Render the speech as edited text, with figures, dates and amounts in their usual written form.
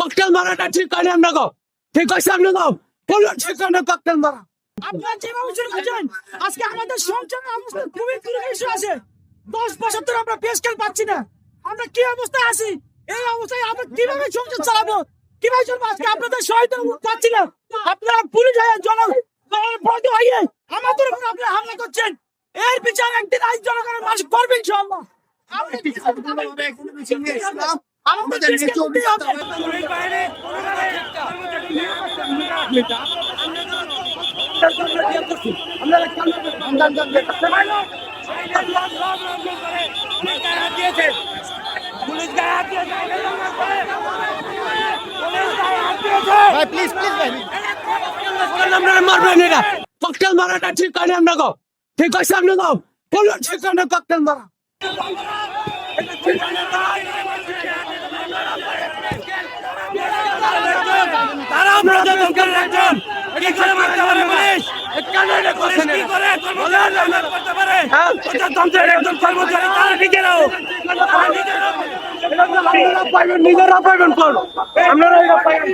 Cocktail মারাটা ঠিক করে আমরা গো ঠিক আছে আপনি দাও বলো ঠিক করে ককটেল মারা আপনারা যেভাবে শুরু করছেন আজকে আমাদের সংসারের অবস্থা খুবই দুর্বিষহ আছে। 10 বছর ধরে আমরা পেশকেল পাচ্ছি না। আমরা কি অবস্থায় আছি? এই অবস্থায় আমরা কিভাবে সংসার চালাবো, কিভাবে চলবো? আজকে আপনাদের সহায়তা পাচ্ছি না। আপনারা পুলিশ হয়ে ভয় হয়ে আমাদের উপর আপনারা হামলা করছেন। এর বিচার একদিন আজ জনগণের মানুষ করবে ইনশাআল্লাহ। আমাদের দেশকে করতেই হবে। মারবেন এটা ককটেল মারাটা ঠিক করে আমরা গো ঠিক আছে আপনি দাও বলো ঠিক করে ককটেল মারা তারা আপনাদের দরকার একজন কি করে মারতে পারে পুলিশ কেন এটা করছেন কি করে করতে পারে প্রজাতন্ত্রের একজন কর্মচারী তারা নিজেরাও নিজেরা পাইবেন নিজেরা পাইবেন আপনারা এটা পাইবেন